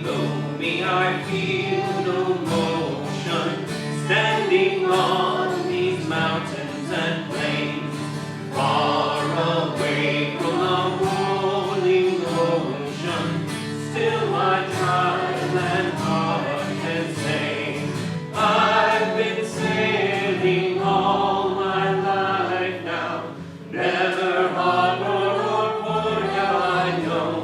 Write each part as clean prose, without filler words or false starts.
below me I feel no motion, standing on these mountains and plains, far away from the rolling ocean. Still my tribe and heart can say, I've been sailing all my life now, never harbor or port have I known.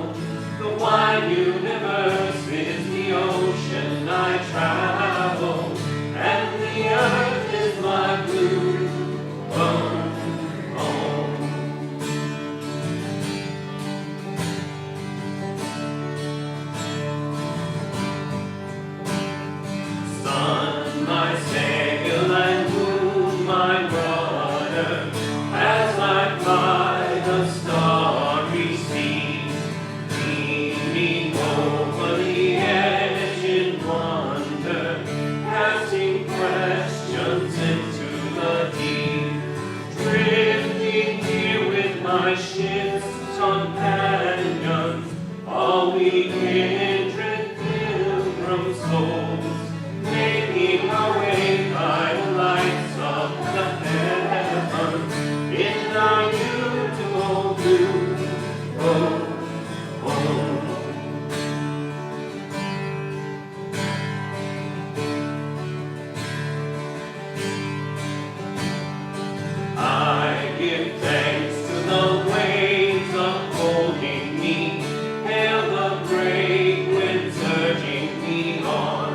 The wide universe is the ocean I travel, and the earth is my blue home. Sun, my sail, and moon, my rudder, as I fly the starry sea, leaning over the edge in wonder, casting questions into the deep, drifting here with my ship's companions, all we kindred pilgrim souls, making our way by the lights of the heavens in our beautiful blue home. I give thanks to the waves upholding me, hail the great winds urging me on,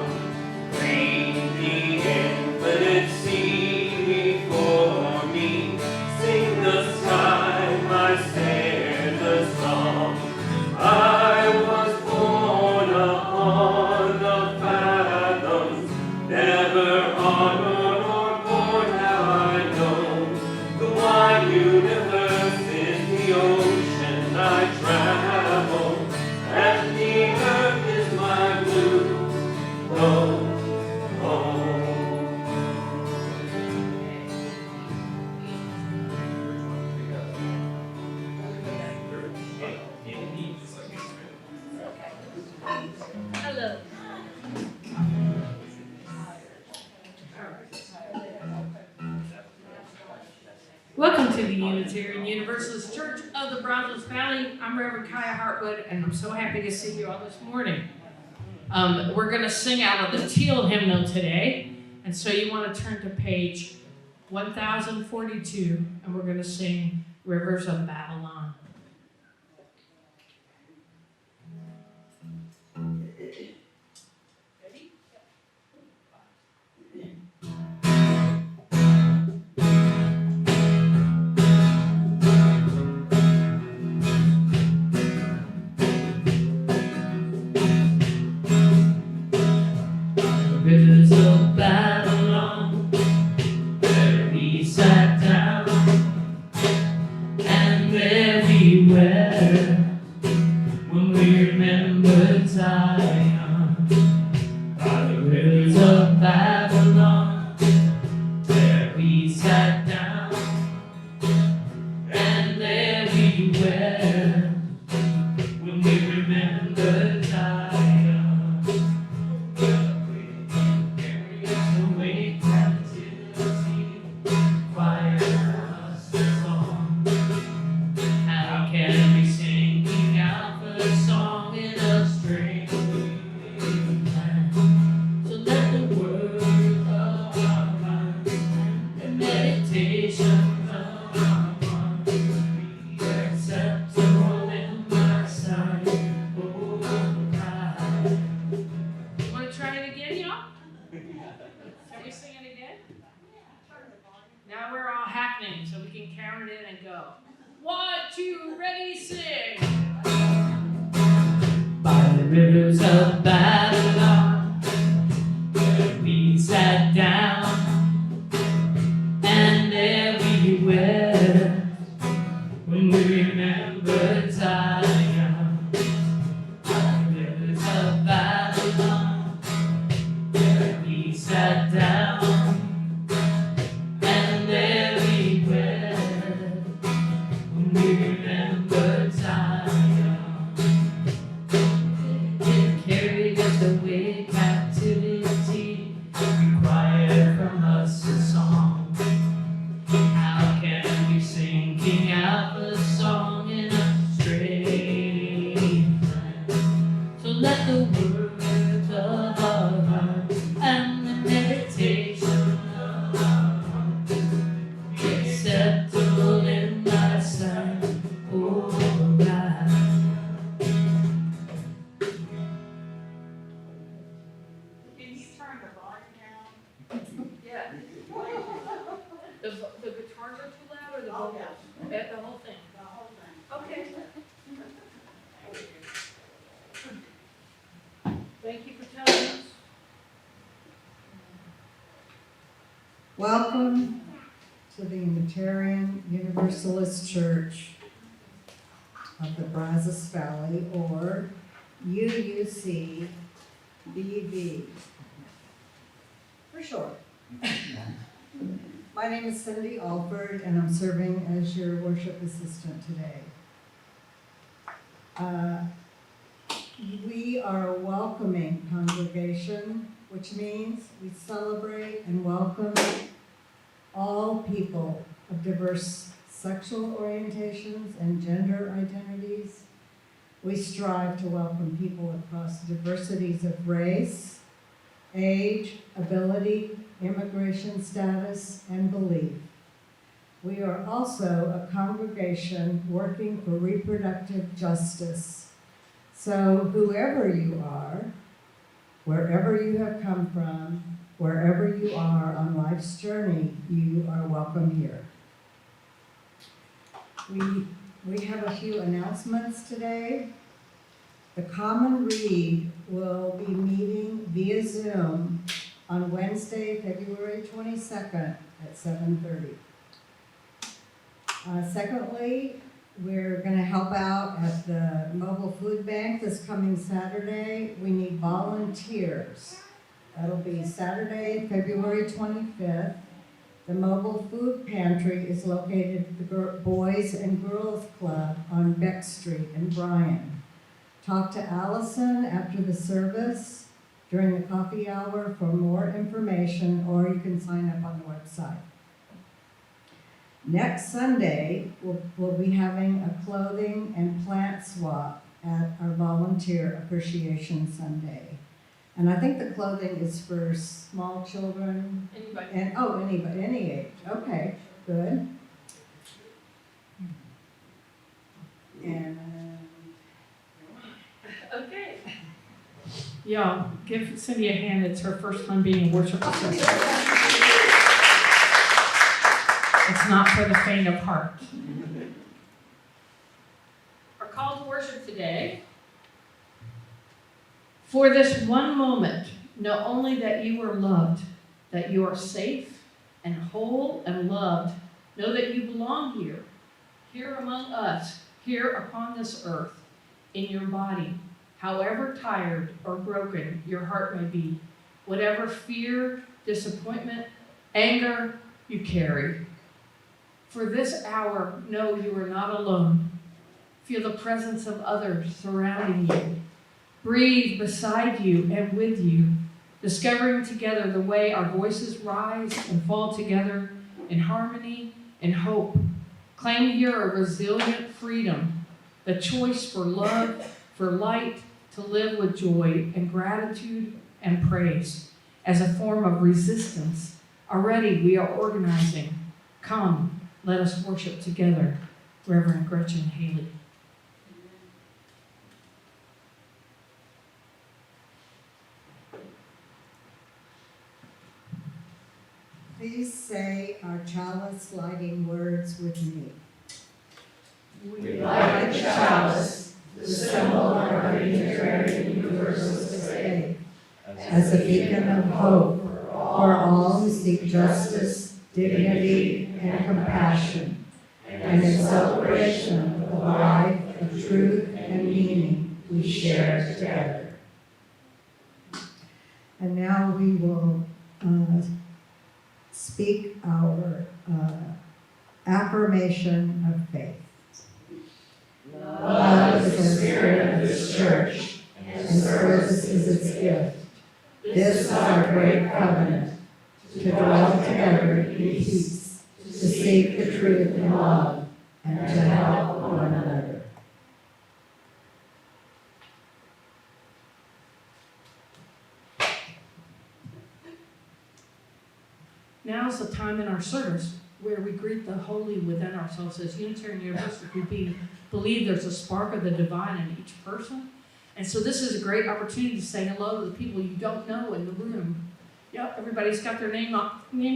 read the infinite sea before me, sing the sky my sailor's song. I was born upon the fathoms, never harbored or port have I known. The wide universe is the ocean I travel, and the earth is my blue home. Hello. Welcome to the Unitarian Universalist Church of the Brazos Valley. I'm Reverend Kiya Heartwood, and I'm so happy to see you all this morning. We're going to sing out of the Teal hymnal today, and so you want to turn to page 1042, and we're going to sing Rivers of Babylon. Rivers of Babylon, where we sat down, and there we were when we remembered Zion. By the rivers of Babylon, where we sat down, and there we were when we remembered Zion. Now we're all happening, so we can count it in and go. 1, 2, ready, sing! By the rivers of Babylon, where we sat down, and there we were when we remembered Zion. By the rivers of Babylon, where we sat down. Carry The guitars are too loud or the Oh, vocals? yeah. The whole thing? The whole thing. Okay. Thank you for telling us. Welcome to the Unitarian Universalist Church of the Brazos Valley, or UUCBV for short. My name is Cindy Alford, and I'm serving as your worship assistant today. We are a welcoming congregation, which means we celebrate and welcome all people of diverse sexual orientations and gender identities. We strive to welcome people across diversities of race, age, ability, immigration status, and belief. We are also a congregation working for reproductive justice. So whoever you are, wherever you have come from, wherever you are on life's journey, you are welcome here. We have a few announcements today. The Common Read will be meeting via Zoom on Wednesday, February 22nd at 7:30. Secondly, we're going to help out at the mobile food bank this coming Saturday. We need volunteers. That'll be Saturday, February 25th. The mobile food pantry is located at the Boys and Girls Club on Beck Street in Bryan. Talk to Allison after the service during the coffee hour for more information, or you can sign up on the website. Next Sunday, we'll be having a clothing and plant swap at our Volunteer Appreciation Sunday. And I think the clothing is for small children. Anybody? And, anybody, any age. Okay, good. And, Okay. Y'all, give Cindy a hand. It's her first time being a worship assistant. It's not for the faint of heart. Our call to worship today. For this one moment, know only that you are loved, that you are safe and whole and loved. Know that you belong here, here among us, here upon this earth, in your body, however tired or broken your heart may be, whatever fear, disappointment, anger you carry. For this hour, know you are not alone. Feel the presence of others surrounding you. Breathe beside you and with you, discovering together the way our voices rise and fall together in harmony and hope. Claim here a resilient freedom, the choice for love, for light, to live with joy and gratitude and praise as a form of resistance. Already we are organizing. Come, let us worship together. Reverend Gretchen Haley. please say our chalice lighting words with me. We light the chalice, the symbol of our Unitarian Universalist faith, as a beacon of hope for all who seek justice, dignity, and compassion, and in celebration of the life of truth and meaning we share together. And now we will speak our affirmation of faith. Love is the spirit of this church, and service is its gift. This is our great covenant, to dwell together in peace, to seek the truth in love, and to help one another. Now is the time in our service where we greet the holy within ourselves. As Unitarian Universalists, we believe there's a spark of the divine in each person. And so this is a great opportunity to say hello to the people you don't know in the room. Yep, everybody's got their name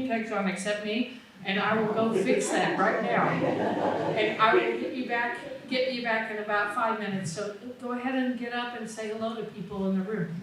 tags on except me. and I will go fix that right now. And I will get you back in about 5 minutes. So go ahead and get up and say hello to people in the room.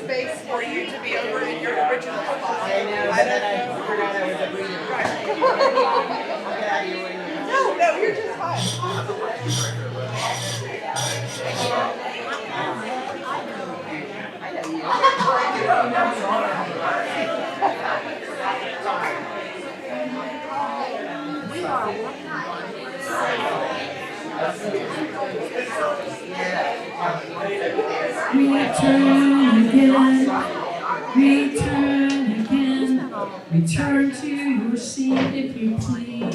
Space for you to be over in your original spot. I know. I forgot I was a breeder. No, you're just fine. Return to your seat if you please.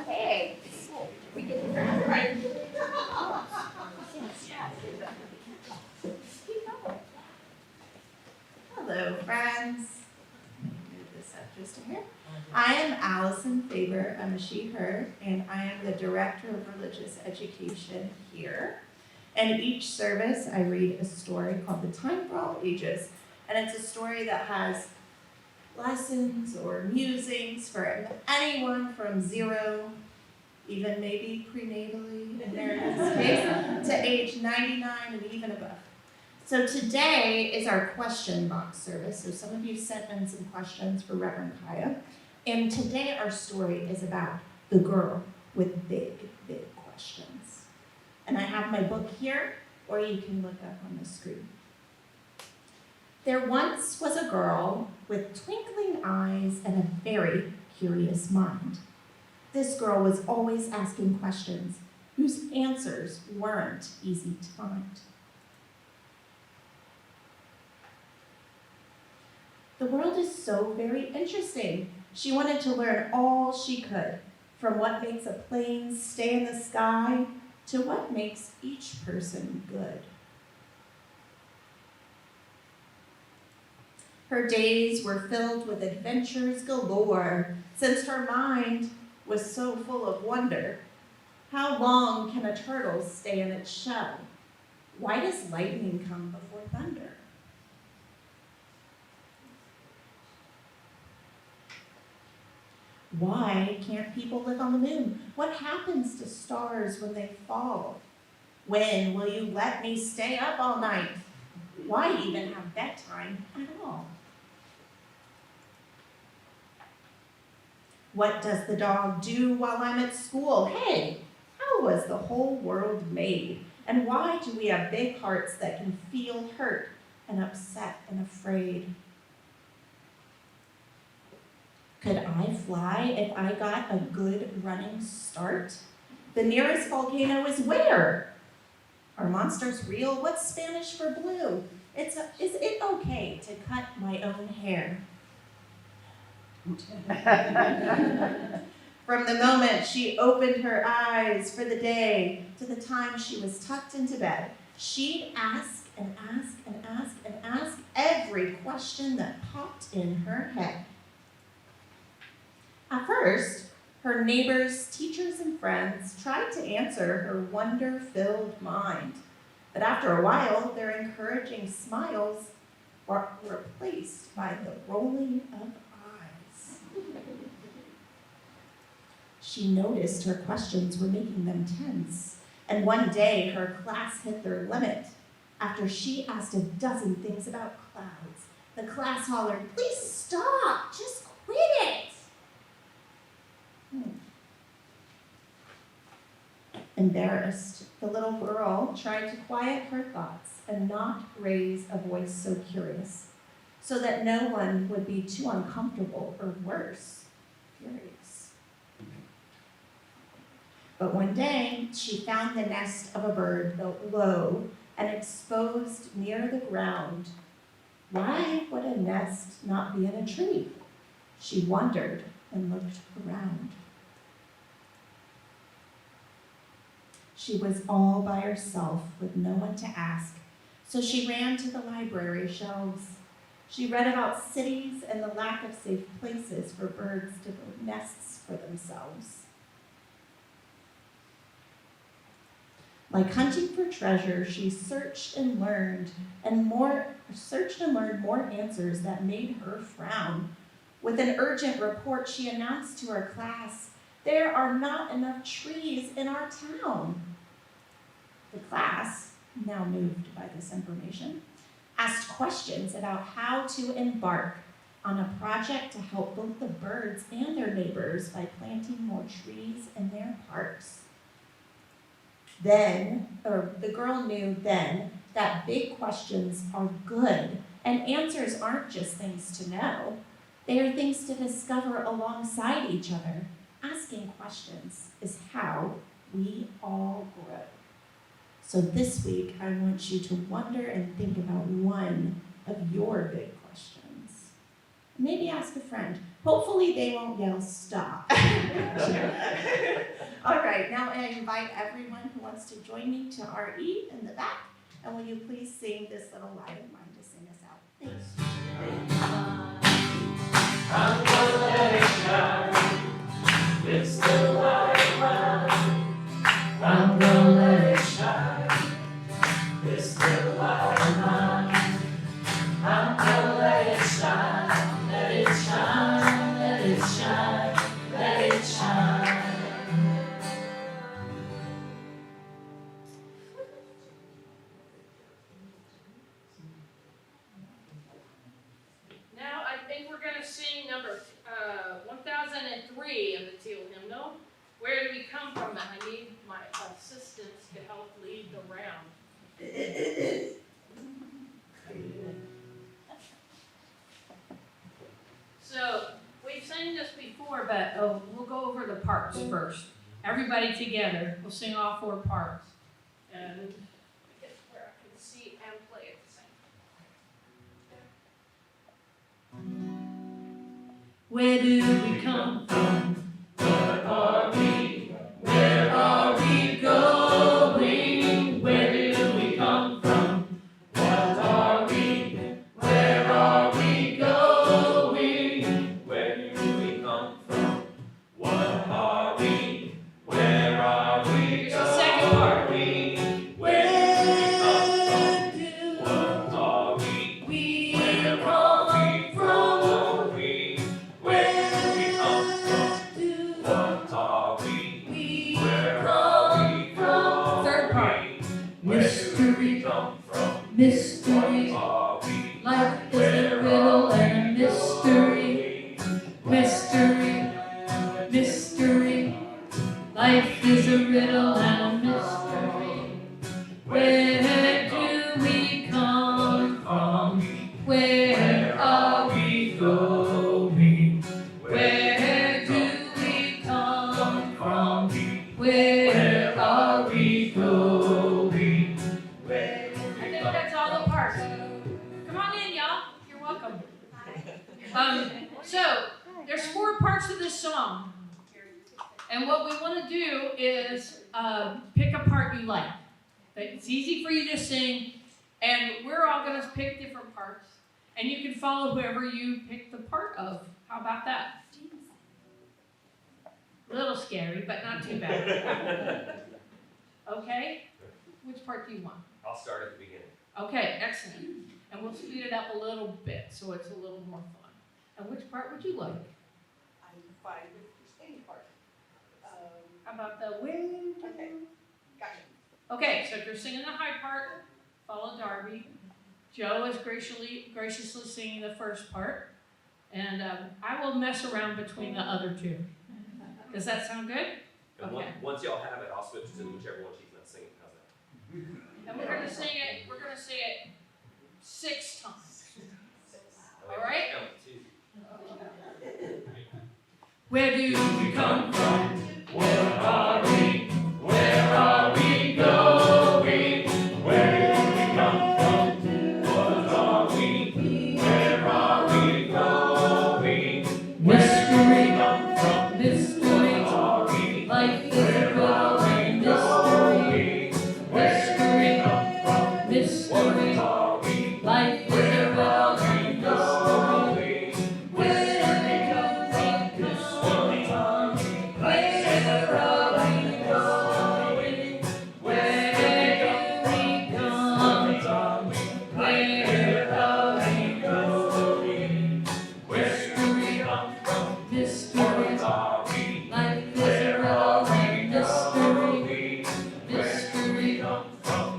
Hey. Hello, friends. Move this up just a hair. I am Allison Faber. I'm a she, her, and I am the Director of Religious Education here. And each service, I read a story called The Time for All Ages. And it's a story that has lessons or musings for anyone from 0, even maybe prenatally in Meredith's case, to age 99 and even above. So today is our question box service. So some of you sent in some questions for Reverend Kiya. And today our story is about the girl with big, big questions. And I have my book here, or you can look up on the screen. There once was a girl with twinkling eyes and a very curious mind. This girl was always asking questions whose answers weren't easy to find. The world is so very interesting. She wanted to learn all she could, from what makes a plane stay in the sky to what makes each person good. Her days were filled with adventures galore, since her mind was so full of wonder. How long can a turtle stay in its shell? Why does lightning come before thunder? Why can't people live on the moon? What happens to stars when they fall? When will you let me stay up all night? Why even have bedtime at all? What does the dog do while I'm at school? Hey, how was the whole world made? And why do we have big hearts that can feel hurt and upset and afraid? Could I fly if I got a good running start? The nearest volcano is where? Are monsters real? What's Spanish for blue? Is it okay to cut my own hair? From the moment she opened her eyes for the day to the time she was tucked into bed, she'd ask and ask and ask and ask every question that popped in her head. At first, her neighbors, teachers, and friends tried to answer her wonder-filled mind. But after a while, their encouraging smiles were replaced by the rolling of eyes. She noticed her questions were making them tense, and one day her class hit their limit. After she asked a dozen things about clouds, the class hollered, "Please stop, just quit it." Embarrassed, the little girl tried to quiet her thoughts and not raise a voice so curious, so that no one would be too uncomfortable or worse, furious. But one day, she found the nest of a bird built low and exposed near the ground. Why would a nest not be in a tree? She wondered and looked around. She was all by herself with no one to ask, so she ran to the library shelves. She read about cities and the lack of safe places for birds to build nests for themselves. Like hunting for treasure, she searched and learned more answers that made her frown. With an urgent report, she announced to her class, "There are not enough trees in our town." The class, now moved by this information, asked questions about how to embark on a project to help both the birds and their neighbors by planting more trees in their parks. The girl knew then that big questions are good, and answers aren't just things to know. They are things to discover alongside each other. Asking questions is how we all grow. So this week, I want you to wonder and think about one of your big questions. Maybe ask a friend. Hopefully they won't yell, "Stop." All right, now I invite everyone who wants to join me to RE in the back. And will you please sing this little line of mine to sing us out? Thanks. I'm gonna let it shine. It's the light mine. I'm gonna let it shine. It's the light mine. I'm gonna let it shine. Let it shine. Let it shine. Let it shine. Now I think we're gonna sing number 1003 of the Teal Hymnal. Where do we come from? And I need my assistants to help lead the round. So we've sang this before, but we'll go over the parts first. Everybody together. We'll sing all 4 parts. And get where I can see and play at the same time. Where do we come from? What are we? Where are we going? Where do we come from? What are we? Where are we going? Where do we come from? What are we? Where are we Here's the second part. going? Where do we come from? What are we? Where are we going? Where do we come from? What are we? Where are we going? Third part. Where do we come from? Mystery. What are we? Life is a riddle and a mystery. Mystery. Mystery. Life is a riddle and a mystery. Where do we come from? Where are we going? Where do we come from? Where are we going? I think that's all the parts. Come on in, y'all. You're welcome. So there's 4 parts to this song. And what we want to do is pick a part you like. It's easy for you to sing, and we're all going to pick different parts. And you can follow whoever you pick the part of. How about that? A little scary, but not too bad. Okay? Which part do you want? I'll start at the beginning. Okay, excellent. And we'll speed it up a little bit so it's a little more fun. And which part would you like? I'm fine with any part. How about the wind? Okay, gotcha. Okay, so if you're singing the high part, follow Darby. Joe is graciously singing the first part. And I will mess around between the other 2. Does that sound good? And Okay. once y'all have it, I'll switch to whichever one she's not singing. How's that? And we're gonna sing it 6 times. All right? Count 2. Where do we come from? Where are we? Where are we going? Where do we come from? What are we? Where are we going? Mystery, Come from? mystery, Are we? life is a riddle and mystery. Mystery, mystery, Are we? life is a riddle and mystery. Where do we come from? Where are we going? Where do we come from? Where are we going? Mystery, mystery, life is a riddle and mystery. Mystery,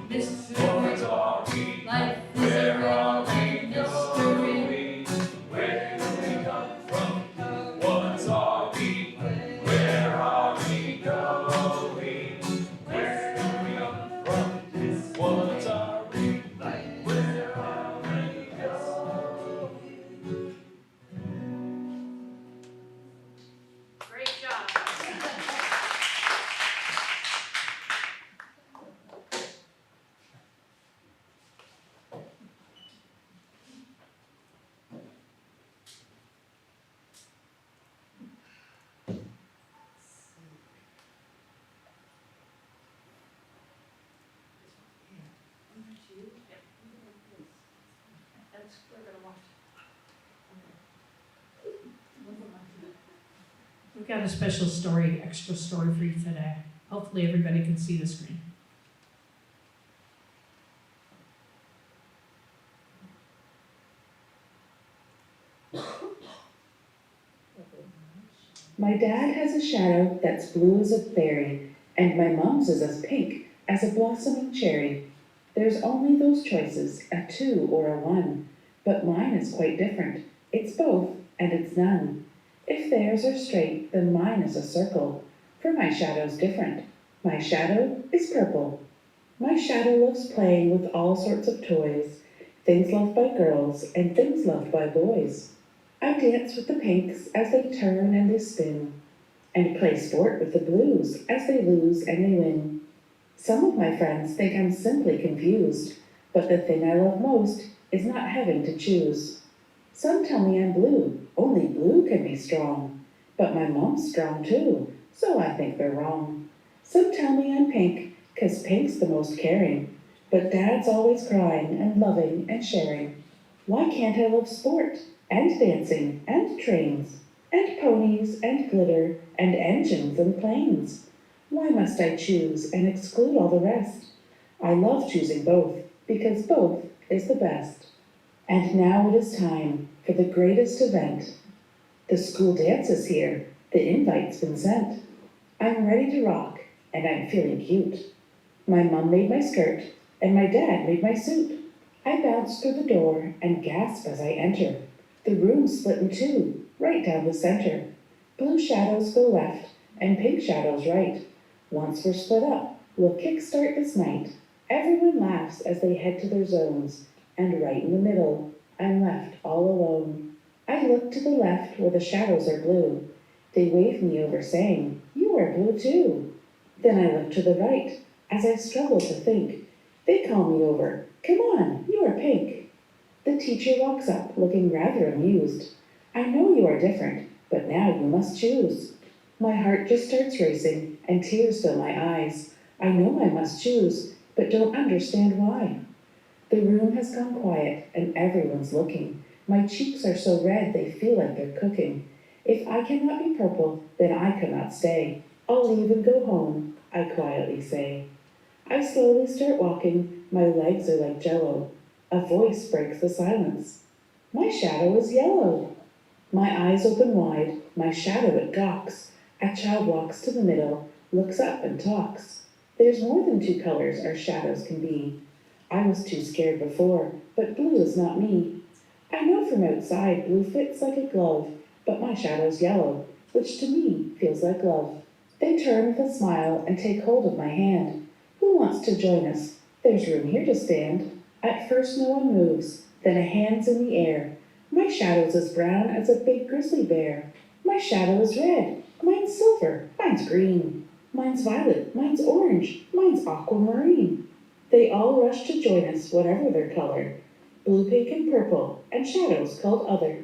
mystery, life is a riddle and mystery. Where do we come from? What are we? Where are we going? Where do we come from? What are we? Where are we going? Great job. That's, we're gonna watch. We've got a special story, extra story for you today. Hopefully everybody can see the screen. My dad has a shadow that's blue as a berry, and my mom's is as pink as a blossoming cherry. There's only those choices, a 2 or a 1, but mine is quite different. It's both, and it's none. If theirs are straight, then mine is a circle, for my shadow's different. My shadow is purple. My shadow loves playing with all sorts of toys, things loved by girls and things loved by boys. I dance with the pinks as they turn and they spin, and play sport with the blues as they lose and they win. Some of my friends think I'm simply confused, but the thing I love most is not having to choose. Some tell me I'm blue, only blue can be strong, but my mom's strong too, so I think they're wrong. Some tell me I'm pink, 'cause pink's the most caring, but dad's always crying and loving and sharing. Why can't I love sport, and dancing, and trains, and ponies, and glitter, and engines, and planes? Why must I choose and exclude all the rest? I love choosing both, because both is the best. And now it is time for the greatest event. The school dance is here, the invite's been sent. I'm ready to rock, and I'm feeling cute. My mom made my skirt, and my dad made my suit. I bounce through the door and gasp as I enter. The room's split in two, right down the center. Blue shadows go left, and pink shadows right. Once we're split up, we'll kickstart this night. Everyone laughs as they head to their zones, and right in the middle, I'm left all alone. I look to the left where the shadows are blue. They wave me over saying, "You are blue too." Then I look to the right, as I struggle to think. They call me over, "Come on, you are pink." The teacher walks up, looking rather amused. "I know you are different, but now you must choose." My heart just starts racing, and tears fill my eyes. I know I must choose, but don't understand why. The room has gone quiet, and everyone's looking. My cheeks are so red they feel like they're cooking. If I cannot be purple, then I cannot stay. I'll leave and go home, I quietly say. I slowly start walking, my legs are like jello. A voice breaks the silence. "My shadow is yellow." My eyes open wide, my shadow it gawks. A child walks to the middle, looks up and talks. There's more than two colors our shadows can be. I was too scared before, but blue is not me. I know from outside blue fits like a glove, but my shadow's yellow, which to me feels like love. They turn with a smile and take hold of my hand. Who wants to join us? There's room here to stand. At first no one moves, then a hand's in the air. My shadow's as brown as a big grizzly bear. My shadow is red, mine's silver, mine's green. Mine's violet, mine's orange, mine's aquamarine. They all rush to join us, whatever their color. Blue, pink, and purple, and shadows called other.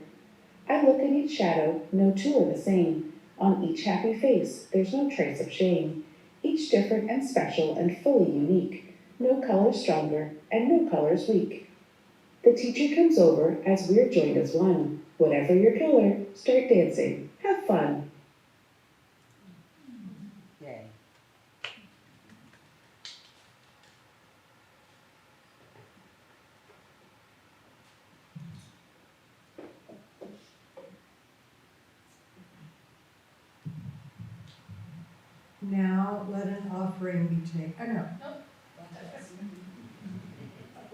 I look at each shadow, no two are the same. On each happy face, there's no trace of shame. Each different and special and fully unique. No color stronger, and no colors weak. The teacher comes over as we're joined as one. Whatever your color, start dancing. Have fun. Yay. Now let an offering be taken.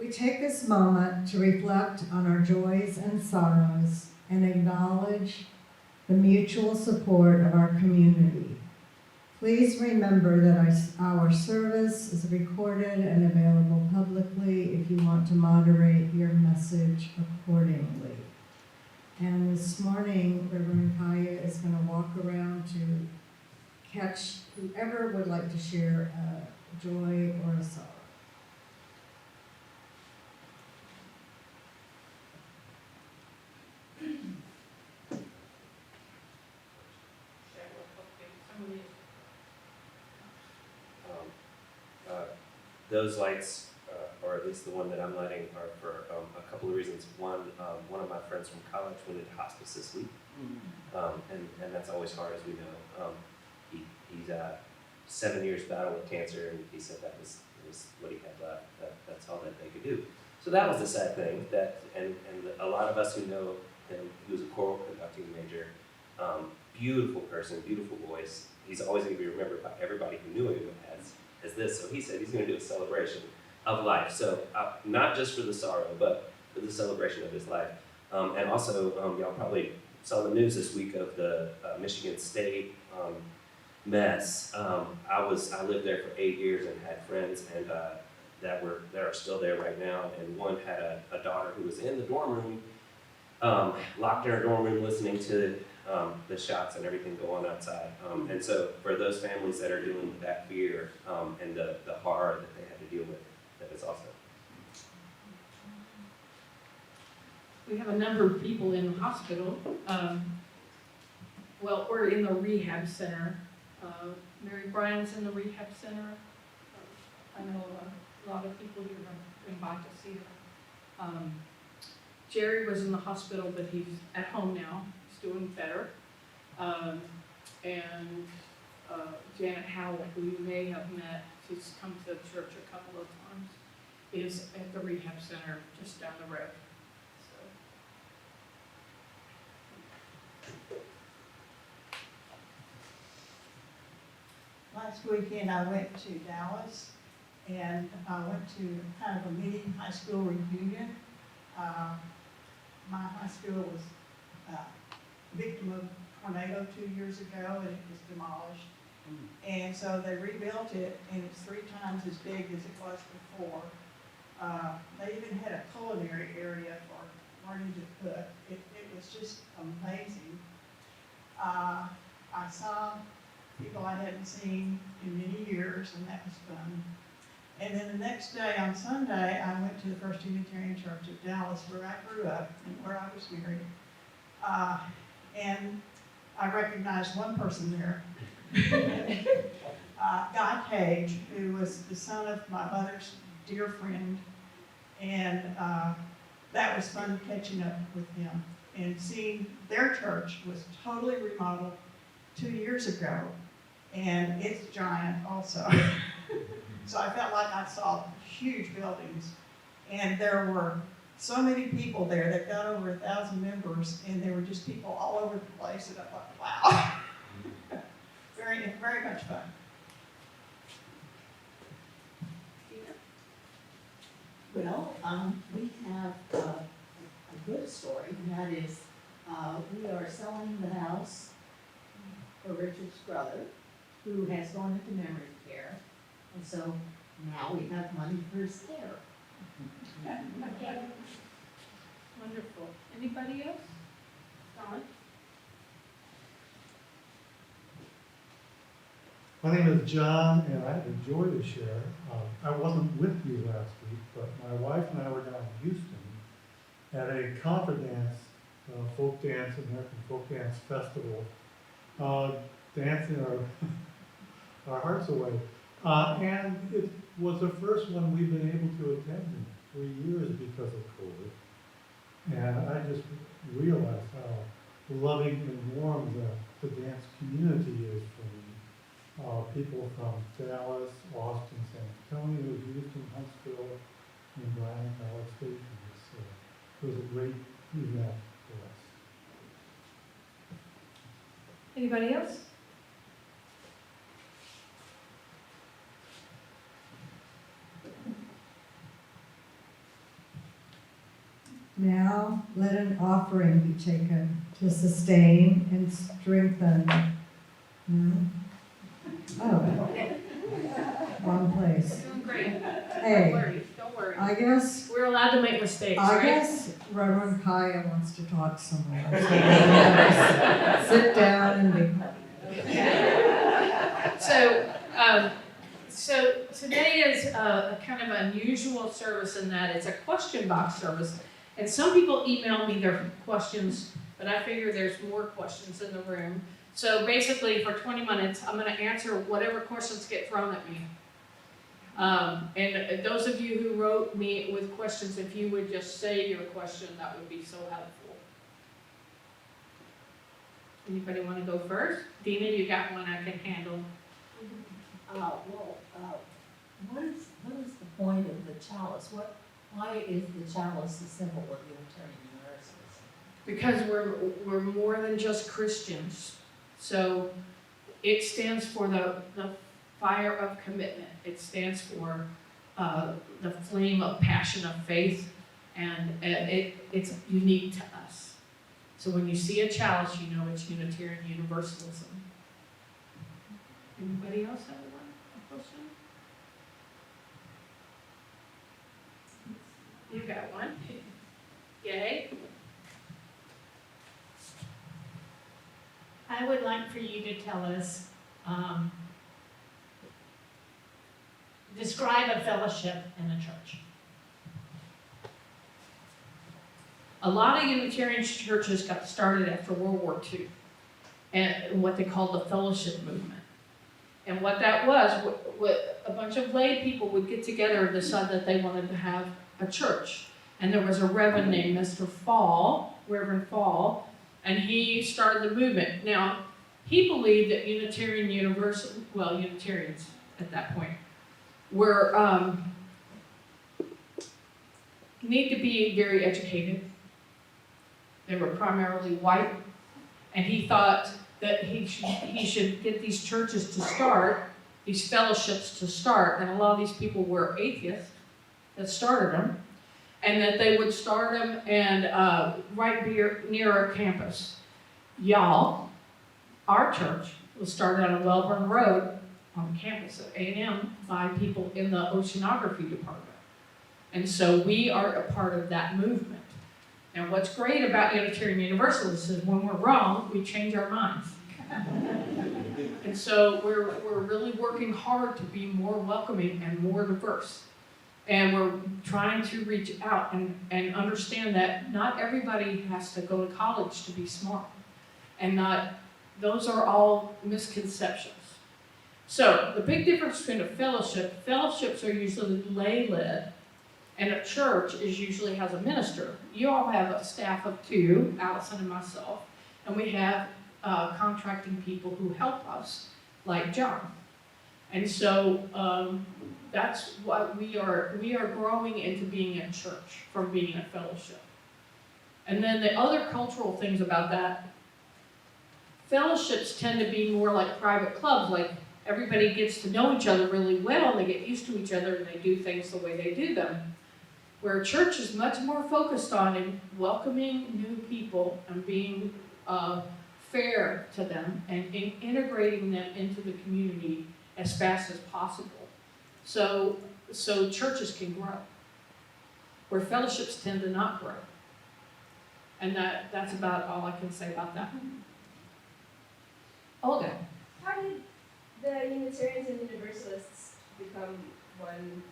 We take this moment to reflect on our joys and sorrows and acknowledge the mutual support of our community. Please remember that our service is recorded and available publicly if you want to moderate your message accordingly. And this morning, Reverend Kiya is going to walk around to catch whoever would like to share a joy or a sorrow. Those lights, or at least the one that I'm lighting, are for a couple of reasons. One of my friends from college went into hospice this week, and that's always hard, as we know. He's 7 years battle with cancer, and he said that was what he had left. That's all that they could do. So that was the sad thing. And a lot of us who know him, he was a choral conducting major, beautiful person, beautiful voice. He's always going to be remembered by everybody who knew him as this. So he said he's going to do a celebration of life. So not just for the sorrow, but for the celebration of his life. And also, y'all probably saw the news this week of the Michigan State mess. I lived there for 8 years and had friends and that are still there right now. And one had a daughter who was in the dorm room, locked in her dorm room, listening to the shots and everything go on outside. And so for those families that are dealing with that fear and the horror that they had to deal with, that is awesome. We have a number of people in the hospital. We're in the rehab center. Mary Bryan's in the rehab center. I know a lot of people here have been by to see her. Jerry was in the hospital, but he's at home now. He's doing better. And Janet Howell, who you may have met, she's come to the church a couple of times, is at the rehab center just down the road. Last weekend I went to Dallas and I went to kind of a mini high school reunion. My high school was a victim of a tornado 2 years ago and it was demolished. And so they rebuilt it and it's 3 times as big as it was before. They even had a culinary area for learning to cook. It was just amazing. I saw people I hadn't seen in many years, and that was fun. And then the next day, on Sunday, I went to the First Unitarian Church of Dallas, where I grew up and where I was married. And I recognized one person there, Guy Page, who was the son of my mother's dear friend. And that was fun catching up with him. And seeing their church was totally remodeled 2 years ago. And it's giant also. So I felt like I saw huge buildings. And there were so many people there that got over 1,000 members, and there were just people all over the place, and I thought, wow. very, very much fun. Well, we have a good story, and that is we are selling the house for Richard's brother, who has gone into memory care. And so now we have money for his care. Wonderful. Anybody else? Don? My name is John, and I have a joy to share. I wasn't with you last week, but my wife and I were down in Houston at a contra dance, American folk dance festival, dancing our hearts away. And it was the first one we've been able to attend in 3 years because of COVID. And I just realized how loving and warm the dance community is for me. People from Dallas, Austin, San Antonio, Houston, Huntsville, and Bryan, College Station. It was a great event for us. Anybody else? Now let an offering be taken to sustain and strengthen. No? Oh, wrong place. Doing great. Don't Hey, worry. Don't worry. I guess, We're allowed to make mistakes, right? Reverend Kiya wants to talk somewhere. Sit down and be quiet. So today is a kind of unusual service in that it's a question box service. And some people email me their questions, but I figure there's more questions in the room. So basically, for 20 minutes, I'm going to answer whatever questions get thrown at me. And those of you who wrote me with questions, if you would just say your question, that would be so helpful. Anybody want to go first? Dina, you got one I can handle. What is the point of the chalice? Why is the chalice the symbol of Unitarian Universalism? Because we're more than just Christians. So it stands for the fire of commitment. It stands for the flame of passion of faith, and it's unique to us. So when you see a chalice, you know it's Unitarian Universalism. Anybody else have a question? You got one? Yay. I would like for you to tell us, describe a fellowship in a church. A lot of Unitarian churches got started after World War II, and what they called the fellowship movement. And what that was, a bunch of lay people would get together and decide that they wanted to have a church. And there was a reverend named Mr. Fall, Reverend Fall, and he started the movement. Now, he believed that Unitarians at that point were need to be very educated. They were primarily white, and he thought that he should get these churches to start, these fellowships to start, and a lot of these people were atheists that started them, and that they would start them and right near our campus. Y'all, our church was started on Wellborn Road on the campus of A&M by people in the oceanography department. And so we are a part of that movement. And what's great about Unitarian Universalists is when we're wrong, we change our minds. And so we're really working hard to be more welcoming and more diverse. And we're trying to reach out and understand that not everybody has to go to college to be smart. And those are all misconceptions. So the big difference between a fellowship, fellowships are usually lay-led, and a church usually has a minister. You all have a staff of 2, Allison and myself, and we have contracting people who help us, like John. And so that's what we are growing into being a church from being a fellowship. And then the other cultural things about that, fellowships tend to be more like private clubs, like everybody gets to know each other really well, they get used to each other, and they do things the way they do them. Where a church is much more focused on welcoming new people and being fair to them and integrating them into the community as fast as possible. So churches can grow, where fellowships tend to not grow. And that's about all I can say about that. Olga. How did the Unitarians and Universalists become one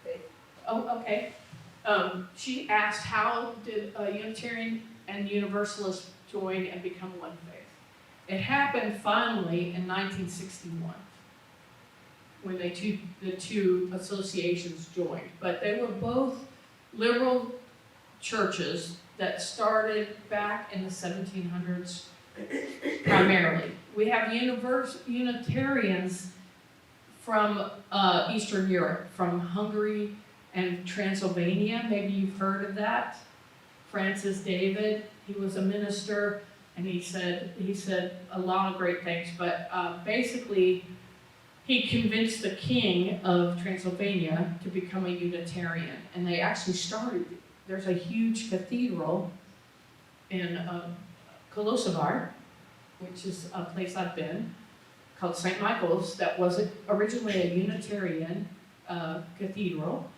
faith? Oh, okay. She asked, how did a Unitarian and Universalist join and become one faith? It happened finally in 1961, when the two associations joined. But they were both liberal churches that started back in the 1700s primarily. We have Unitarians from Eastern Europe, from Hungary and Transylvania. Maybe you've heard of that. Francis David, he was a minister, and he said a lot of great things, but basically he convinced the king of Transylvania to become a Unitarian, and they actually started. There's a huge cathedral in Kosovar, which is a place I've been, called St. Michael's, that was originally a Unitarian cathedral,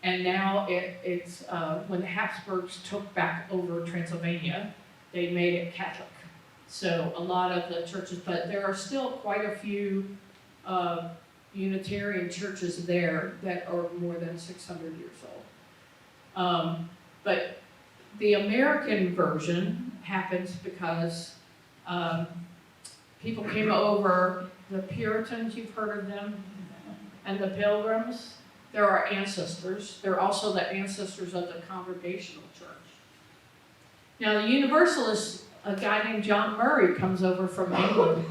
and now it's when the Habsburgs took back over Transylvania, they made it Catholic. So a lot of the churches, but there are still quite a few Unitarian churches there that are more than 600 years old. But the American version happens because people came over, the Puritans, you've heard of them, and the Pilgrims. They're our ancestors. They're also the ancestors of the Congregational Church. Now the Universalists, a guy named John Murray comes over from England,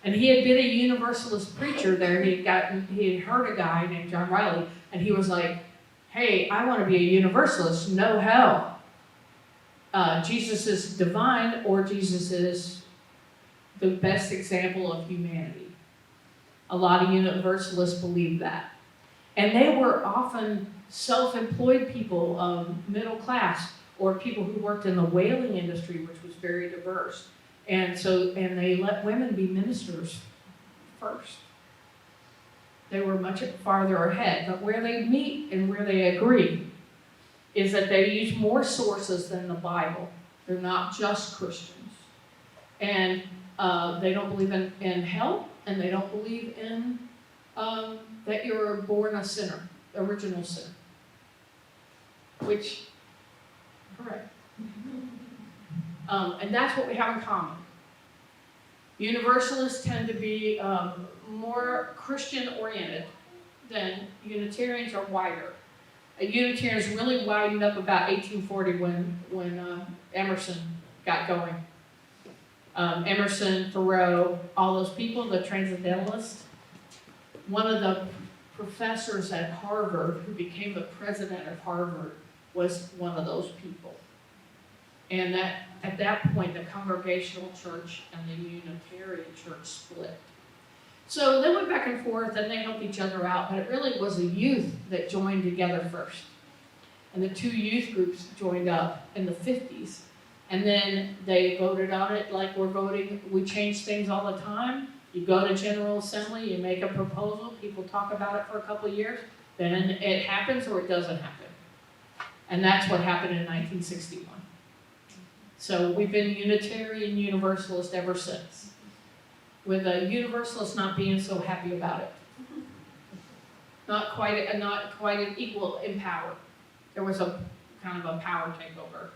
and he had been a Universalist preacher there. He had heard a guy named John Riley, and he was like, hey, I want to be a Universalist, no hell. Jesus is divine, or Jesus is the best example of humanity. A lot of Universalists believe that. And they were often self-employed people, middle class, or people who worked in the whaling industry, which was very diverse. And they let women be ministers first. They were much farther ahead. But where they meet and where they agree is that they use more sources than the Bible. They're not just Christians. And they don't believe in hell, and they don't believe in that you're born a sinner, original sin. Which, correct. And that's what we have in common. Universalists tend to be more Christian-oriented than Unitarians are wider. Unitarians really widened up about 1840 when Emerson got going. Emerson, Thoreau, all those people, the Transcendentalists. One of the professors at Harvard who became the president of Harvard was one of those people. And at that point, the Congregational Church and the Unitarian Church split. So they went back and forth, and they helped each other out, but it really was the youth that joined together first. And the two youth groups joined up in the 50s. And then they voted on it like we're voting. We change things all the time. You go to General Assembly, you make a proposal, people talk about it for a couple of years, then it happens or it doesn't happen. And that's what happened in 1961. So we've been Unitarian Universalist ever since, with the Universalists not being so happy about it. Not quite an equal in power. There was a kind of a power takeover.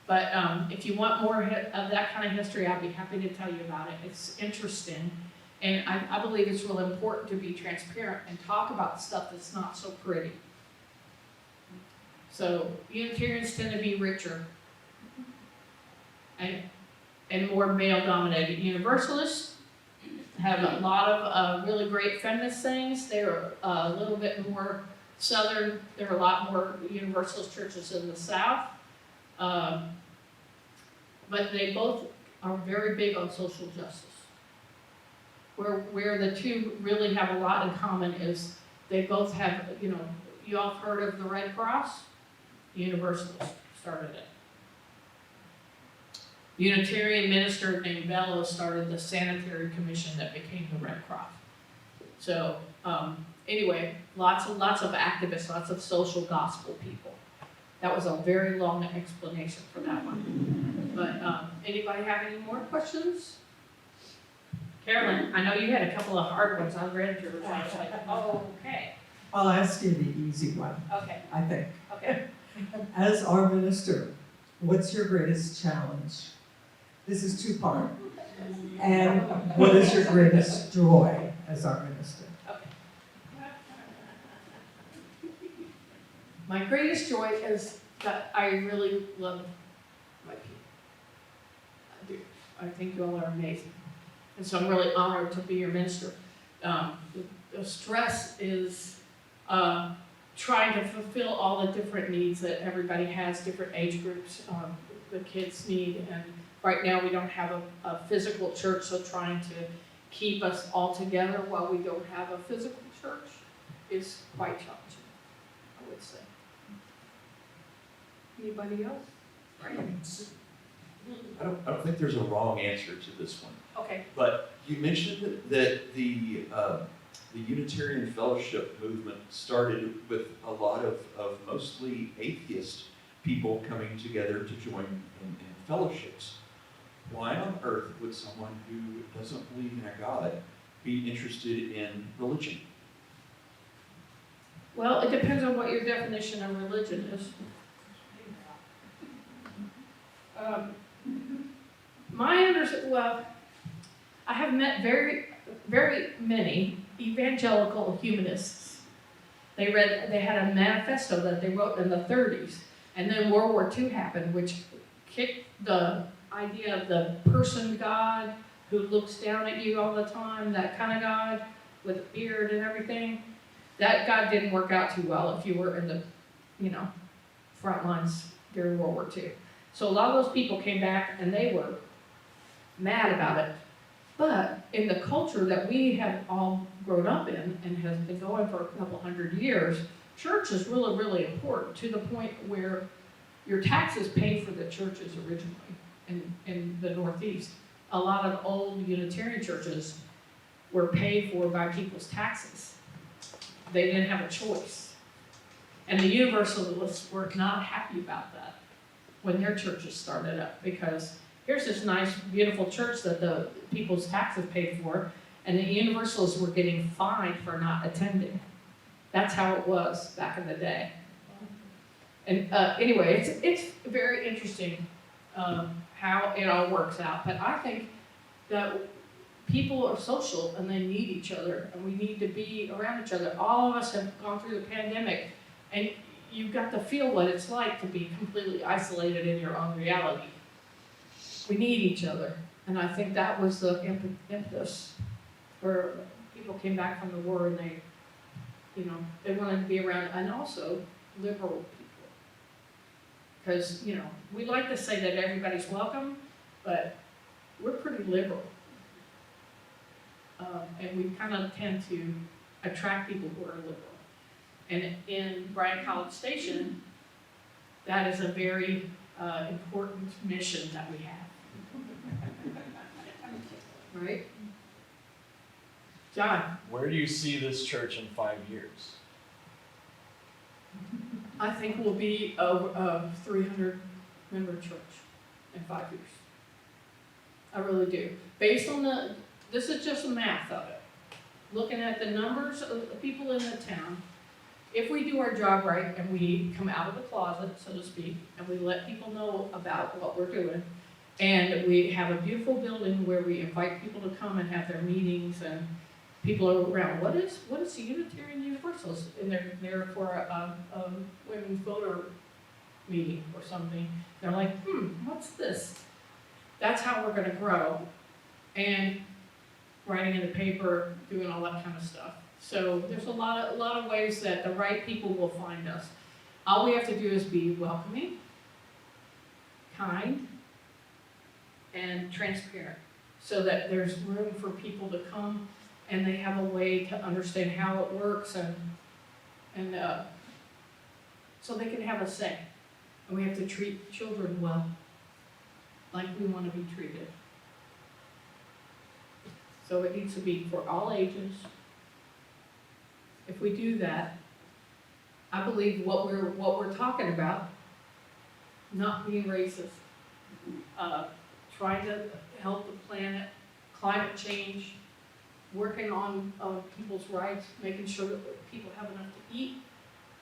But if you want more of that kind of history, I'd be happy to tell you about it. It's interesting. And I believe it's really important to be transparent and talk about stuff that's not so pretty. So Unitarians tend to be richer and more male-dominated. Universalists have a lot of really great feminist things. They're a little bit more Southern. There are a lot more Universalist churches in the South. But they both are very big on social justice. Where the two really have a lot in common is they both have, you all have heard of the Red Cross? The Universalists started it. Unitarian minister named Brazos started the sanitary commission that became the Red Cross. So, anyway, lots of activists, lots of social gospel people. That was a very long explanation for that one. But, anybody have any more questions? Carolyn, I know you had a couple of hard ones. I read yours. I was like, oh, okay. I'll ask you the easy one, Okay, I think. okay. As our minister, what's your greatest challenge? This is two-part. And what is your greatest joy as our minister? My greatest joy is that I really love my people. I do. I think you all are amazing. And so I'm really honored to be your minister. The stress is trying to fulfill all the different needs that everybody has, different age groups, the kids need. And right now we don't have a physical church, so trying to keep us all together while we don't have a physical church is quite challenging, I would say. Anybody else? I don't think there's a wrong answer to this one. Okay. But you mentioned that the Unitarian Fellowship movement started with a lot of mostly atheist people coming together to join in fellowships. Why on earth would someone who doesn't believe in a God be interested in religion? Well, it depends on what your definition of religion is. I have met very, very many evangelical humanists. They had a manifesto that they wrote in the 30s, and then World War II happened, which kicked the idea of the person God who looks down at you all the time, that kind of God with a beard and everything. That God didn't work out too well if you were in the, front lines during World War II. So a lot of those people came back and they were mad about it. But in the culture that we have all grown up in and has been going for a couple hundred years, church is really, really important, to the point where your taxes pay for the churches originally in the Northeast. A lot of old Unitarian churches were paid for by people's taxes. They didn't have a choice. And the Universalists were not happy about that when their churches started up, because here's this nice, beautiful church that the people's taxes paid for, and the Universalists were getting fined for not attending. That's how it was back in the day. And anyway, it's very interesting how it all works out. But I think that people are social and they need each other, and we need to be around each other. All of us have gone through the pandemic, and you've got to feel what it's like to be completely isolated in your own reality. We need each other, and I think that was the impetus where people came back from the war, and they wanted to be around, and also liberal people. Because, we like to say that everybody's welcome, but we're pretty liberal. And we kind of tend to attract people who are liberal. And in Bryan College Station, that is a very important mission that we have. Right? John? Where do you see this church in 5 years? I think we'll be a 300-member church in 5 years. I really do. Based on this is just the math of it. Looking at the numbers of the people in the town, if we do our job right and we come out of the closet, so to speak, and we let people know about what we're doing, and we have a beautiful building where we invite people to come and have their meetings, and people are around, what is the Unitarian Universals? And they're there for a women's voter meeting or something. They're like, what's this? That's how we're gonna grow. And writing in the paper, doing all that kind of stuff. So there's a lot of ways that the right people will find us. All we have to do is be welcoming, kind, and transparent, so that there's room for people to come and they have a way to understand how it works, and so they can have a say. And we have to treat children well. like we want to be treated. So it needs to be for all ages. If we do that, I believe what we're talking about, not being racist, trying to help the planet, climate change, working on people's rights, making sure that people have enough to eat,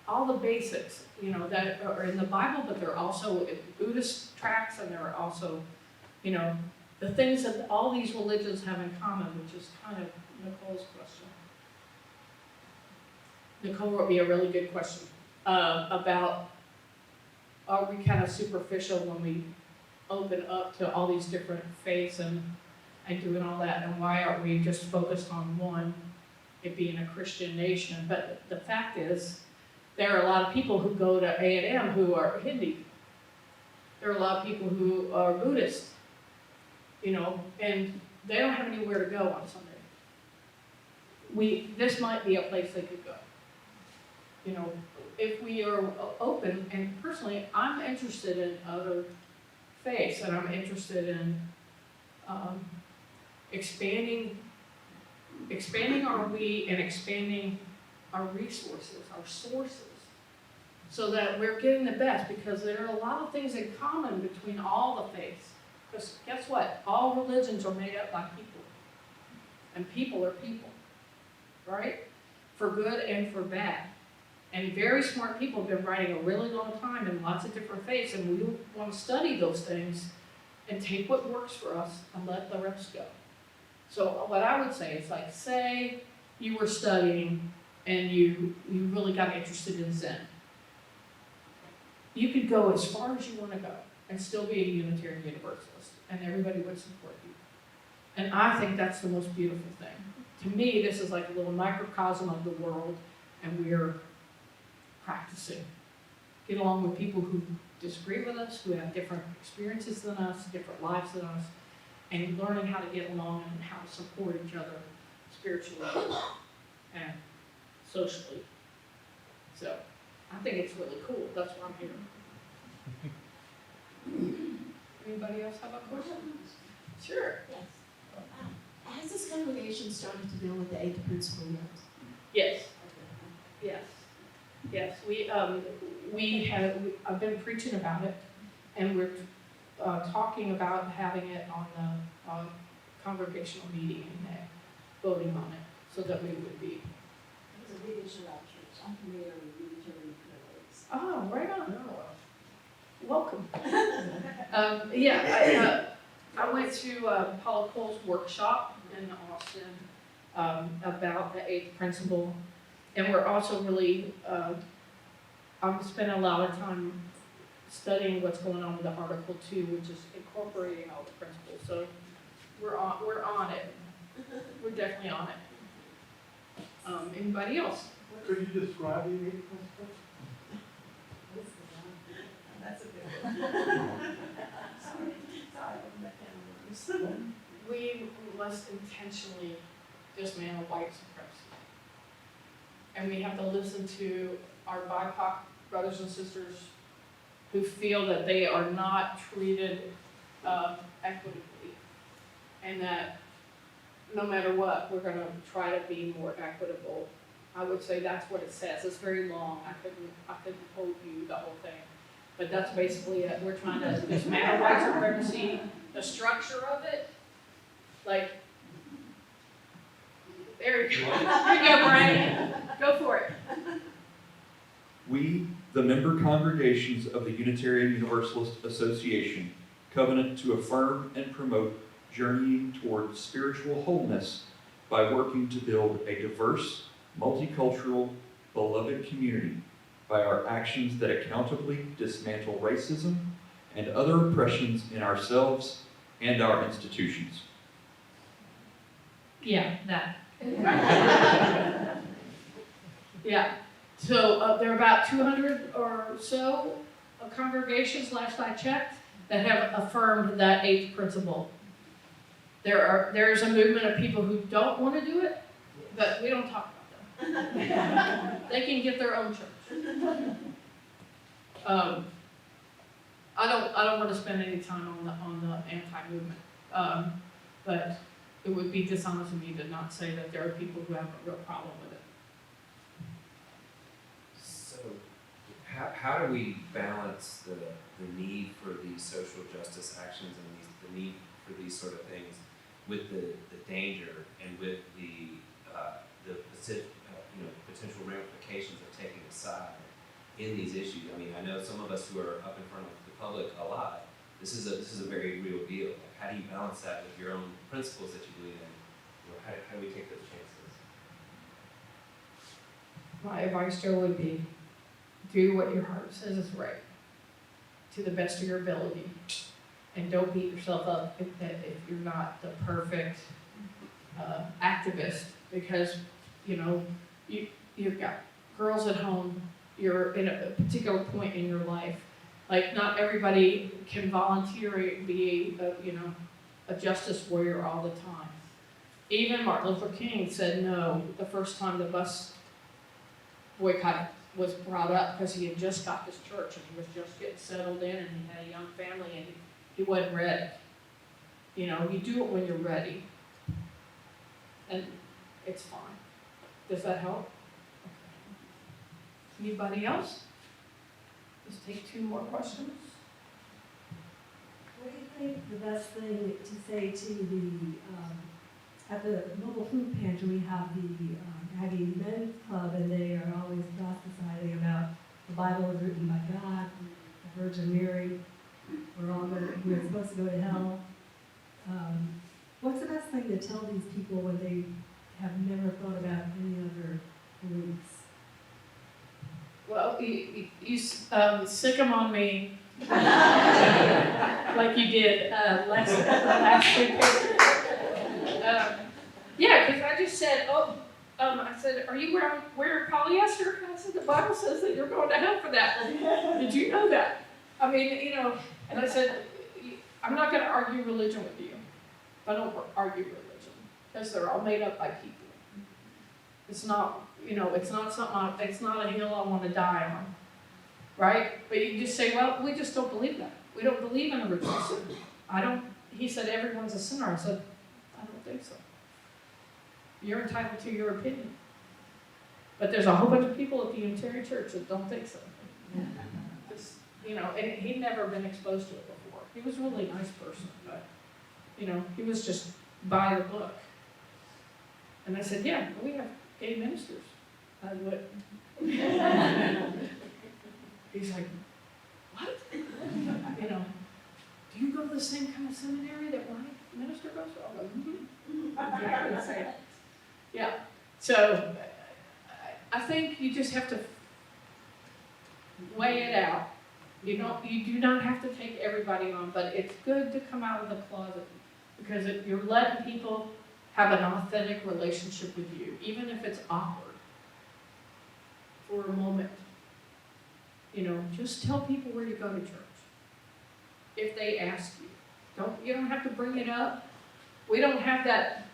all the basics, you know, that are in the Bible, but they're also in Buddhist tracts, and there are also, you know, the things that all these religions have in common, which is kind of Nicole's question. Nicole wrote me a really good question about, are we kind of superficial when we open up to all these different faiths and doing all that, and why aren't we just focused on one, it being a Christian nation? But the fact is, there are a lot of people who go to A&M who are Hindi. There are a lot of people who are Buddhist, you know, and they don't have anywhere to go on Sunday. This might be a place they could go. You know, if we are open, and personally, I'm interested in other faiths, and I'm interested in expanding our we and expanding our resources, our sources, so that we're getting the best, because there are a lot of things in common between all the faiths. Because guess what? All religions are made up by people. And people are people, right? For good and for bad. And very smart people have been writing a really long time in lots of different faiths, and we want to study those things and take what works for us and let the rest go. So what I would say is, like, say you were studying and you really got interested in Zen. You could go as far as you want to go and still be a Unitarian Universalist, and everybody would support you. And I think that's the most beautiful thing. To me, this is like a little microcosm of the world, and we're practicing. Get along with people who disagree with us, who have different experiences than us, different lives than us, and learning how to get along and how to support each other spiritually and socially. So I think it's really cool. That's why I'm here. Anybody else have a question? Sure. Yes. Has this congregation started to deal with the 8th principle yet? Yes. Yes. Yes. I've been preaching about it, and we're talking about having it on the congregational meeting in May, voting on it, so that we would be. It's a big issue at our church. I'm familiar with Unitarian priorities. Oh, right on. Welcome. I went to Paula Cole's workshop in Austin about the 8th principle, and we're also really, I'm spending a lot of time studying what's going on with the Article 2, which is incorporating all the principles. So we're on it. We're definitely on it. Anybody else? Could you describe the 8th principle? That's a good one. Sorry. We must intentionally dismantle white supremacy. And we have to listen to our BIPOC brothers and sisters who feel that they are not treated equitably. And that no matter what, we're going to try to be more equitable. I would say that's what it says. It's very long. I couldn't quote you the whole thing. But that's basically it. We're trying to dismantle white supremacy, the structure of it. Like, there you go. Here you go, Brian. Go for it. We, the member congregations of the Unitarian Universalist Association, covenant to affirm and promote journeying toward spiritual wholeness by working to build a diverse, multicultural, beloved community by our actions that accountably dismantle racism and other oppressions in ourselves and our institutions. Yeah, that. Yeah. So there are about 200 or so congregations, last I checked, that have affirmed that 8th principle. There's a movement of people who don't want to do it, but we don't talk about them. They can get their own church. I don't want to spend any time on the anti-movement. But it would be dishonest of me to not say that there are people who have a real problem with it. So, how do we balance the need for these social justice actions and the need for these sort of things with the danger and with the potential ramifications of taking a side in these issues? I mean, I know some of us who are up in front of the public a lot, this is a very real deal. Like, how do you balance that with your own principles that you believe in? How do we take those chances? My advice, Joe, would be do what your heart says is right to the best of your ability. And don't beat yourself up if you're not the perfect activist, because, you've got girls at home, you're in a particular point in your life. Like, not everybody can volunteer and be a justice warrior all the time. Even Martin Luther King said no the first time the bus boycott was brought up, because he had just got his church and he was just getting settled in and he had a young family and he wasn't ready. You do it when you're ready. And it's fine. Does that help? Okay. Anybody else? Let's take 2 more questions. What do you think the best thing to say to the, at the mobile food pantry, we have the Aggie Men's Club, and they are always prophesying about the Bible is written by God, the Virgin Mary, we're supposed to go to hell. What's the best thing to tell these people when they have never thought about any other beliefs? Well, you sick them on me like you did last week. Yeah, because I just said, I said, are you wearing polyester? And I said, the Bible says that you're going to hell for that. Did you know that? I mean, and I said, I'm not going to argue religion with you. I don't argue religion, because they're all made up by people. It's not, it's not something, it's not a hill I want to die on, right? But you just say, well, we just don't believe that. We don't believe in original sin. He said, everyone's a sinner. I said, I don't think so. You're entitled to your opinion. But there's a whole bunch of people at the Unitarian Church that don't think so. Just, and he'd never been exposed to it before. He was a really nice person, but, he was just by the book. And I said, yeah, we have gay ministers. I would. He's like, what? Do you go to the same kind of seminary that my minister goes to? I'm like, exactly the same. Yeah. So I think you just have to weigh it out. You do not have to take everybody on, but it's good to come out of the closet, because you're letting people have an authentic relationship with you, even if it's awkward for a moment. Just tell people where you go to church. If they ask you, you don't have to bring it up. We don't have that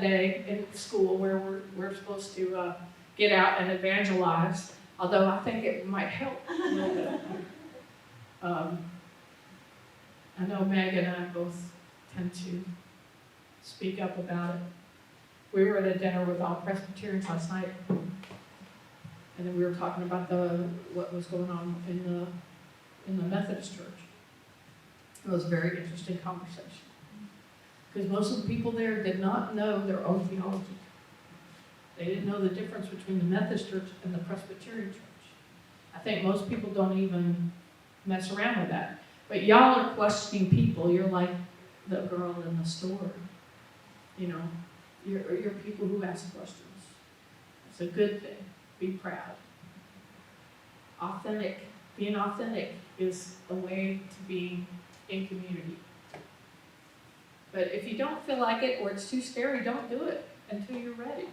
day in school where we're supposed to get out and evangelize, although I think it might help a little bit. I know Meg and I both tend to speak up about it. We were at a dinner with all Presbyterians last night, and then we were talking about what was going on in the Methodist Church. It was a very interesting conversation, because most of the people there did not know their own theology. They didn't know the difference between the Methodist Church and the Presbyterian Church. I think most people don't even mess around with that. But y'all are questioning people. You're like the girl in the story. You're people who ask questions. It's a good thing. Be proud. Being authentic is a way to be in community. But if you don't feel like it, or it's too scary, don't do it until you're ready.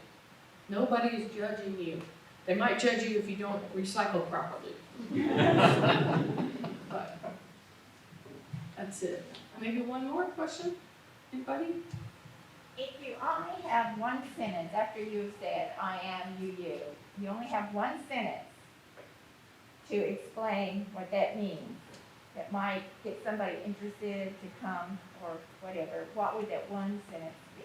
Nobody is judging you. They might judge you if you don't recycle properly. But that's it. Maybe one more question? Anybody? If you only have one sentence after you've said, I am you only have one sentence to explain what that means. that might get somebody interested to come or whatever, what would that one sentence be?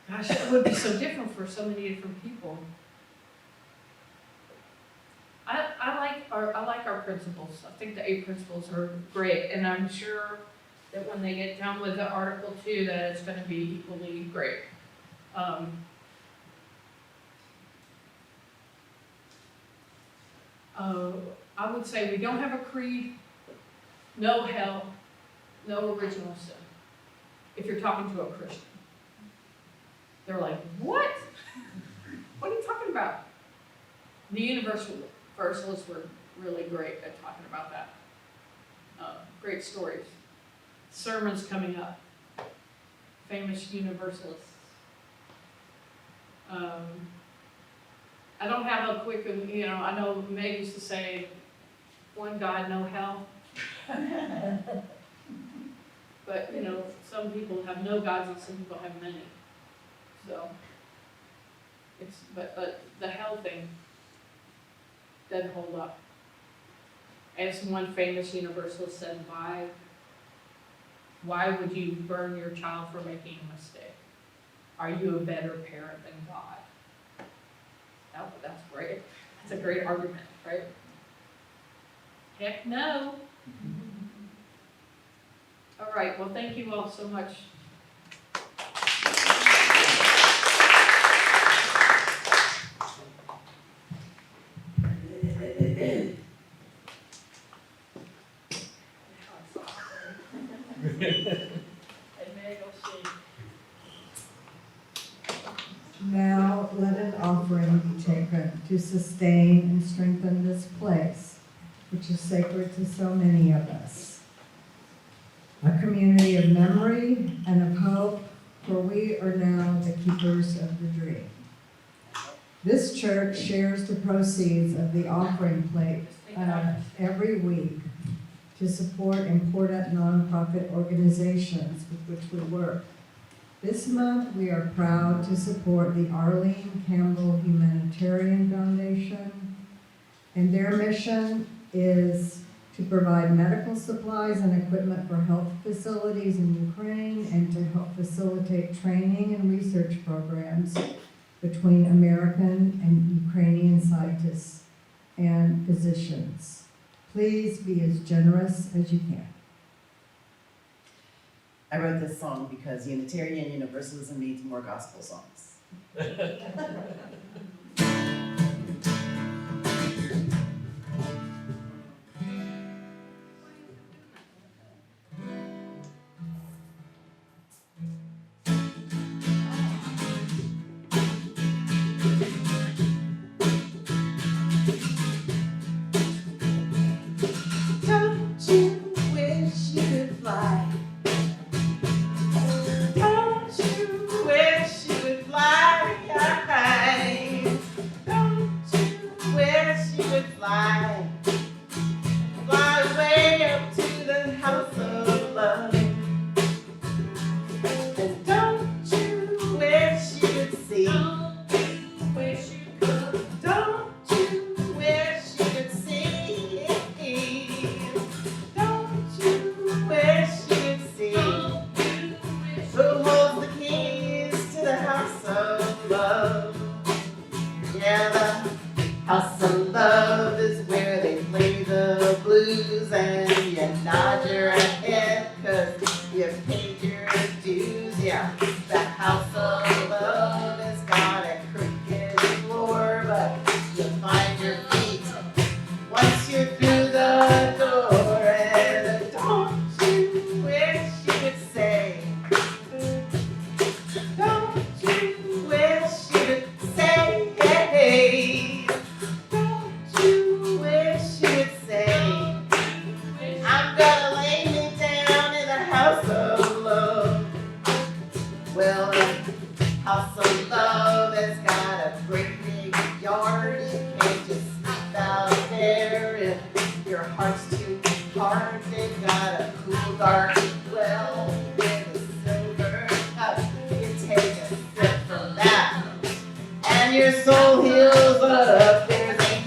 Gosh, it would be so different for so many different people. I like our principles. I think the 8 principles are great, and I'm sure that when they get done with the Article 2, that it's going to be equally great. I would say we don't have a creed, no hell, no original sin. If you're talking to a Christian, they're like, what? What are you talking about? The Universalists were really great at talking about that. Great stories. Sermons coming up. Famous Universalists. I don't have a quick, I know Meg used to say, one God, no hell. But, some people have no gods and some people have many. So, but the hell thing doesn't hold up. As one famous Universalist said, why would you burn your child for making a mistake? Are you a better parent than God? That's great. That's a great argument, right? Heck no. All right, well, thank you all so much. Now let an offering be taken to sustain and strengthen this place, which is sacred to so many of us. A community of memory and of hope, for we are now the keepers of the dream. This church shares the proceeds of the offering plate every week to support important nonprofit organizations with which we work. This month, we are proud to support the Arlene Campbell Humanitarian Foundation, and their mission is to provide medical supplies and equipment for health facilities in Ukraine and to help facilitate training and research programs between American and Ukrainian scientists and physicians. Please be as generous as you can. I wrote this song because Unitarian Universalism needs more gospel songs. Don't you wish you could fly? Don't you wish you could fly? Don't you wish you could fly? Fly away up to the house of love. And don't you wish you could see? Don't you wish you could? Don't you wish you could see? Don't you wish you could see? Who holds the keys to the house of love? Yeah, the house of love is where they play the blues, and you nod your head 'cause you paid your dues. Yeah, the house of love has got a crooked floor, but you find your feet once you're through the door. And don't you wish you could say? Don't you wish you could say? Don't you wish you could say? I'm gonna lay me down in the house of love. Well, the house of love has got a great big yard. You can't just sleep out there if your heart's too hard. They've got a cool dark well with a silver cup. You take a sip from that, and your soul heals up. There's a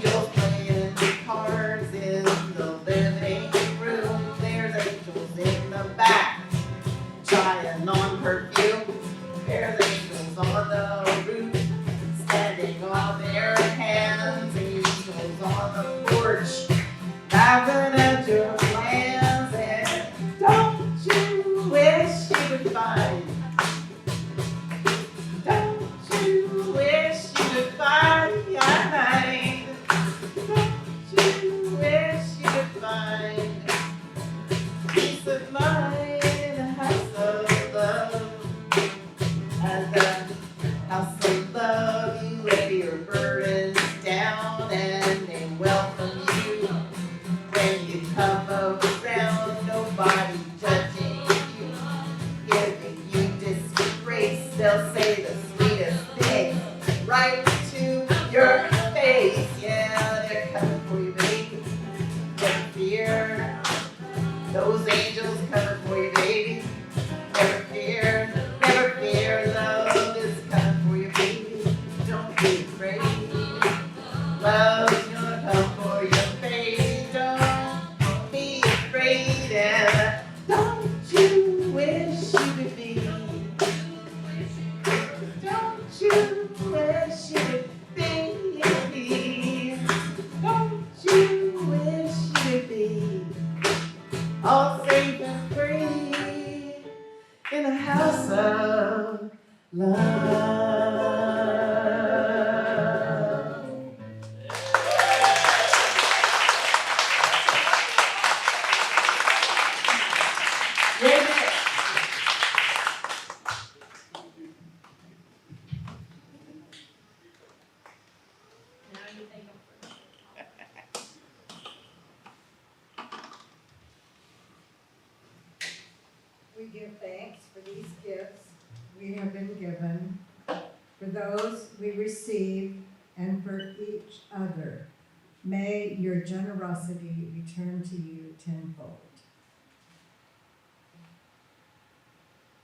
Yeah, don't you wish you could be? Don't you wish you could be? Don't you wish you could be all safe and free in a house of love? We give thanks for these gifts we have been given, for those we receive, and for each other. May your generosity return to you tenfold.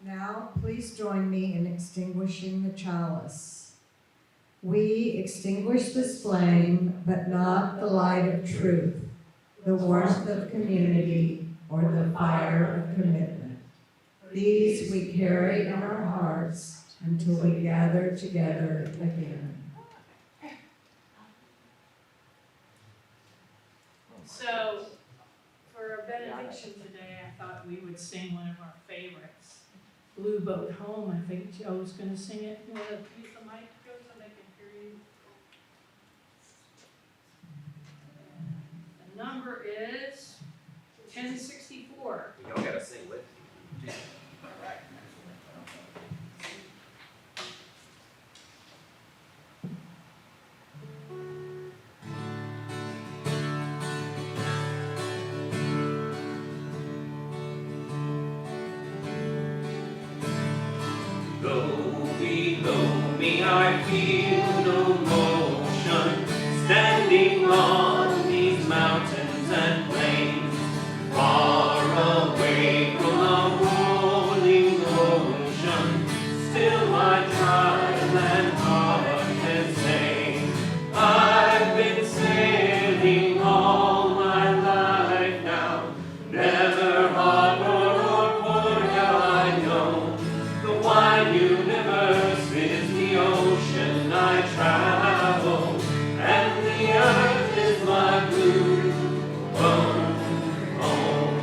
Now, please join me in extinguishing the chalice. We extinguish this flame, but not the light of truth, the warmth of community, or the fire of commitment. These we carry in our hearts until we gather together again. So, for a benediction today, I thought we would sing one of our favorites, Blue Boat Home. I think Joe's going to sing it. You want to use the mic, Joe, so they can hear you? The number is 1064. Y'all gotta sing with me. Go below me, I feel no motion, standing on these mountains and plains, far away from the rolling ocean. Still my trial and heart can say, I've been sailing all my life now, never harbor or port have I known. The wide universe is the ocean I travel, and the earth is my blue boat home.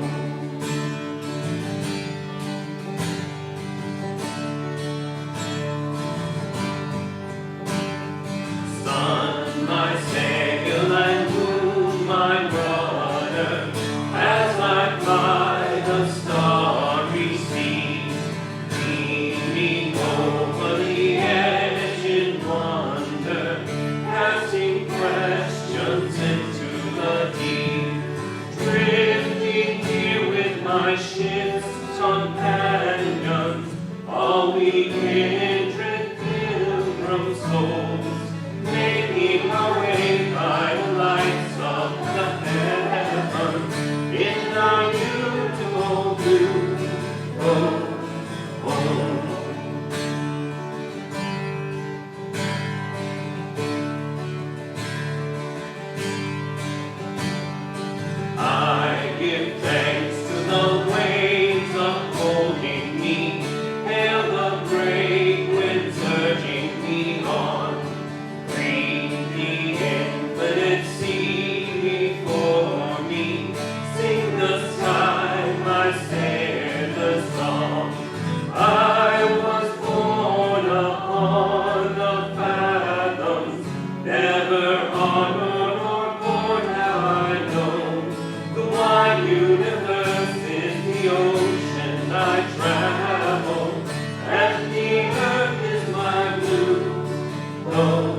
Sun, my sail, and moon, my rudder, as I fly the starry sea, leaning over the edge in wonder, casting questions into the deep, drifting here with my ship's companions, all we kindred pilgrim souls, making our way by the lights of the heavens in our beautiful blue boat home. I give thanks to the waves upholding me, hail the great winds urging me on, read the infinite sea before me, sing the sky my sailor's song. I was born upon the fathoms, never harbored or port have I known. The wide universe is the ocean I travel, and the earth is my blue boat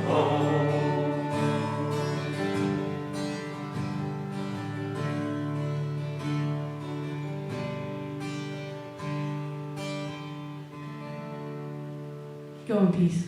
home. Go in peace.